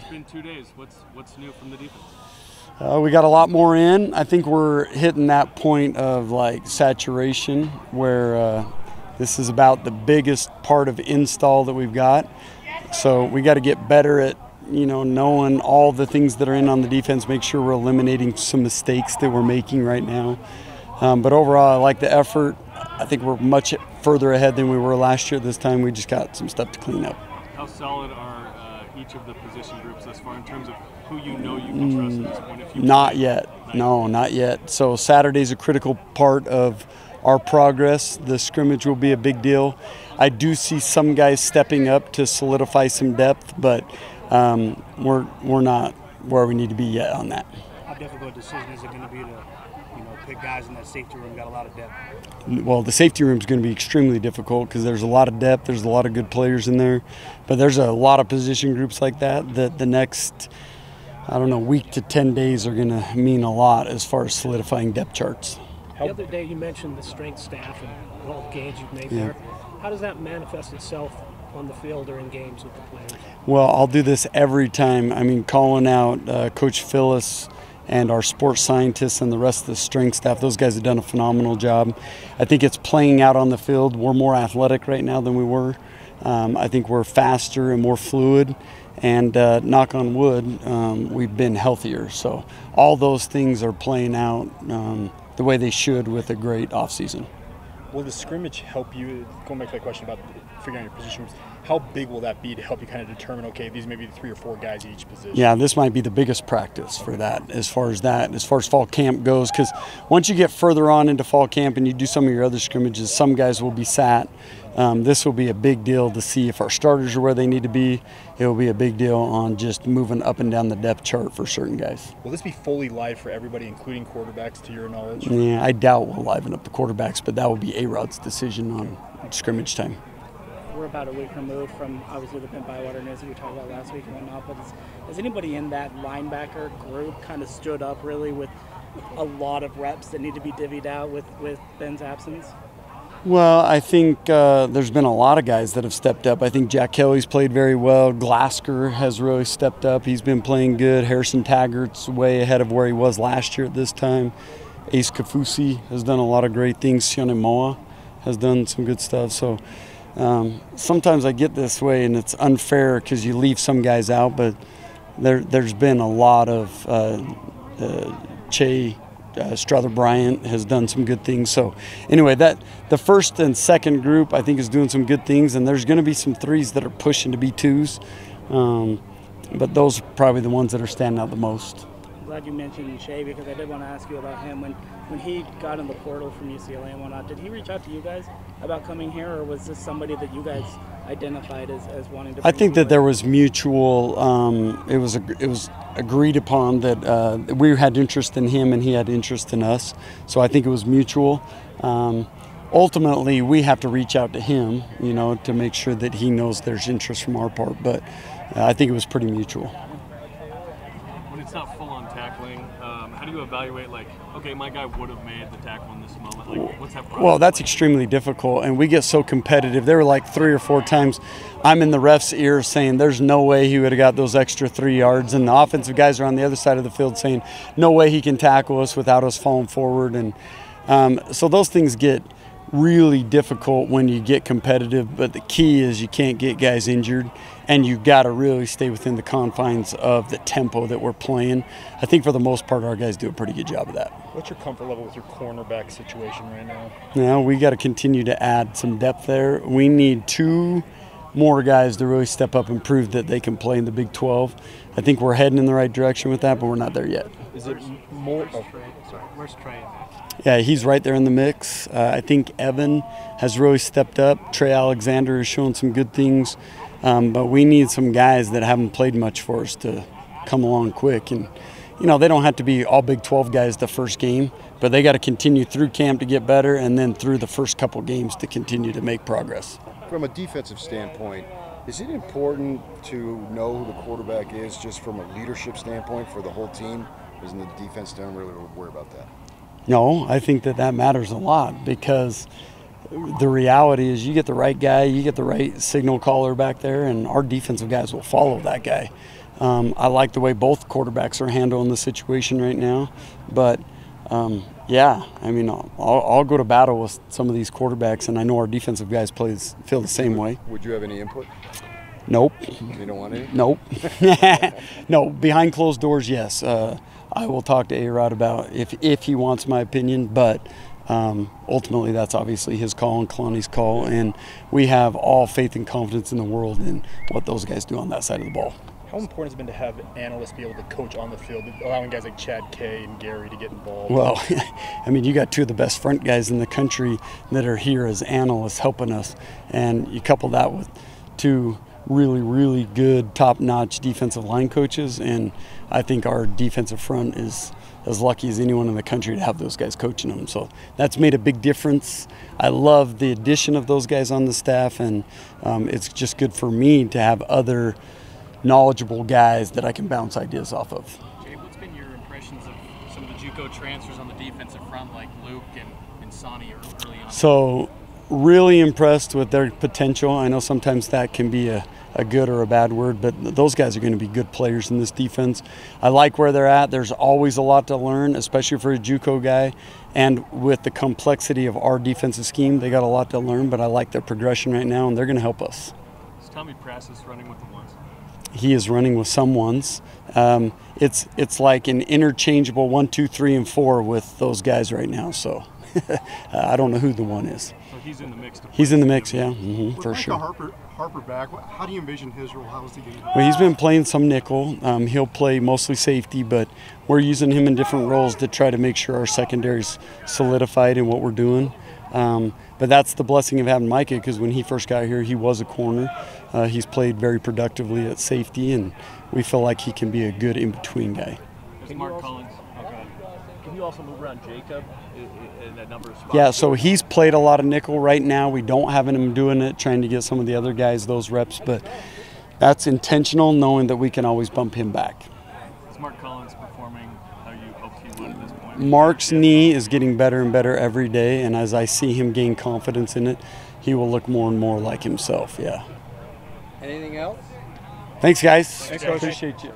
It's been 2 days. What's new from the defense? We got a lot more in. I think we're hitting that point of like saturation where this is about the biggest part of install that we've got. So we got to get better at knowing all the things that are in on the defense, make sure we're eliminating some mistakes that we're making right now. But overall, I like the effort. I think we're much further ahead than we were last year. This time we just got some stuff to clean up. How solid are each of the position groups thus far in terms of who you can trust at this point? Not yet. No, not yet. So Saturday's a critical part of our progress. The scrimmage will be a big deal. I do see some guys stepping up to solidify some depth, but we're not where we need to be yet on that. How difficult a decision is it going to be to pick guys in that safety room, got a lot of depth? Well, the safety room is going to be extremely difficult because there's a lot of depth, there's a lot of good players in there, but there's a lot of position groups like that the next, week to 10 days are going to mean a lot as far as solidifying depth charts. The other day you mentioned the strength staff and all the gains you've made there. How does that manifest itself on the field or in games with the players? Well, I'll do this every time. Calling out Coach Phyllis and our sports scientists and the rest of the strength staff. Those guys have done a phenomenal job. I think it's playing out on the field. We're more athletic right now than we were. I think we're faster and more fluid. And knock on wood, we've been healthier. So all those things are playing out the way they should with a great offseason. Will the scrimmage help you, going back to that question about figuring out your positions, how big will that be to help you kind of determine, okay, these may be 3 or 4 guys at each position? Yeah, this might be the biggest practice for that as far as fall camp goes, because once you get further on into fall camp and you do some of your other scrimmages, some guys will be sat. This will be a big deal to see if our starters are where they need to be. It will be a big deal on just moving up and down the depth chart for certain guys. Will this be fully live for everybody, including quarterbacks, to your knowledge? Yeah, I doubt we'll liven up the quarterbacks, but that will be A-Rod's decision on scrimmage time. We're about a week removed from, obviously, the Pimp Bywater news that we talked about last week and whatnot, but has anybody in that linebacker group kind of stood up really with a lot of reps that need to be divvied out with Ben's absence? Well, I think there's been a lot of guys that have stepped up. I think Jack Kelly's played very well. Glasker has really stepped up. He's been playing good. Harrison Taggart's way ahead of where he was last year at this time. Ace Kafusi has done a lot of great things. Sione Moa has done some good stuff. So sometimes I get this way, and it's unfair because you leave some guys out, but there's been a lot of Strother Bryant has done some good things. So anyway, that the first and second group I think is doing some good things, and there's going to be some 3s that are pushing to be 2s, but those are probably the ones that are standing out the most. I'm glad you mentioned Shay, because I did want to ask you about him. When he got in the portal from UCLA and whatnot, did he reach out to you guys about coming here, or was this somebody that you guys identified as wanting to bring? I think that there was mutual, it was agreed upon that we had interest in him and he had interest in us. So I think it was mutual. Ultimately, we have to reach out to him, to make sure that he knows there's interest from our part. But I think it was pretty mutual. When it's not full-on tackling, how do you evaluate, okay, my guy would have made the tackle in this moment? What's that process? Well, that's extremely difficult, and we get so competitive. There were 3 or 4 times I'm in the ref's ear saying there's no way he would have got those extra 3 yards, and the offensive guys are on the other side of the field saying no way he can tackle us without us falling forward. And so those things get really difficult when you get competitive, but the key is you can't get guys injured, and you got to really stay within the confines of the tempo that we're playing. I think for the most part our guys do a pretty good job of that. What's your comfort level with your cornerback situation right now? Now we got to continue to add some depth there. We need 2 more guys to really step up and prove that they can play in the Big 12. I think we're heading in the right direction with that, but we're not there yet. Is it more? Where's Trey? Yeah, he's right there in the mix. I think Evan has really stepped up. Trey Alexander has shown some good things, but we need some guys that haven't played much for us to come along quick. And they don't have to be all Big 12 guys the first game, but they got to continue through camp to get better, and then through the first couple games to continue to make progress. From a defensive standpoint, is it important to know who the quarterback is just from a leadership standpoint for the whole team? Isn't the defense don't really worry about that? No, I think that matters a lot, because the reality is you get the right guy, you get the right signal caller back there, and our defensive guys will follow that guy. I like the way both quarterbacks are handling the situation right now. But, yeah, I mean, I'll go to battle with some of these quarterbacks, and I know our defensive guys feel the same way. Would you have any input? Nope. You don't want any? Nope. No, behind closed doors, yes. I will talk to A-Rod about if he wants my opinion, but ultimately that's obviously his call and Kalani's call, and we have all faith and confidence in the world in what those guys do on that side of the ball. How important has it been to have analysts be able to coach on the field, allowing guys like Chad Kay and Gary to get involved? Well, I mean, you got two of the best front guys in the country that are here as analysts helping us, and you couple that with two really, really good, top-notch defensive line coaches, and I think our defensive front is as lucky as anyone in the country to have those guys coaching them. So that's made a big difference. I love the addition of those guys on the staff, and it's just good for me to have other knowledgeable guys that I can bounce ideas off of. Jay, what's been your impressions of some of the JUCO transfers on the defensive front, like Luke and Sonny early on? So really impressed with their potential. I know sometimes that can be a good or a bad word, but those guys are going to be good players in this defense. I like where they're at. There's always a lot to learn, especially for a JUCO guy. And with the complexity of our defensive scheme, they got a lot to learn, but I like their progression right now, and they're going to help us. Is Tommy Prassis running with the ones? He is running with some ones. It's like an interchangeable 1, 2, 3, and 4 with those guys right now. So I don't know who the one is. So he's in the mix. He's in the mix, yeah, for Micah sure. Harper back. How do you envision his role? How is he getting? Well, he's been playing some nickel. He'll play mostly safety, but we're using him in different roles to try to make sure our secondary's solidified in what we're doing. But that's the blessing of having Micah, because when he first got here, he was a corner. He's played very productively at safety, and we feel like he can be a good in-between guy. Mark Collins. Can you also move around Jacob in a number of spots? Yeah, so he's played a lot of nickel right now. We don't have him doing it, trying to get some of the other guys those reps, but that's intentional, knowing that we can always bump him back. Is Mark Collins performing how you hoped he would at this point? Mark's knee is getting better and better every day, and as I see him gain confidence in it, he will look more and more like himself, yeah. Anything else? Thanks, guys. Thanks, Coach. Appreciate you.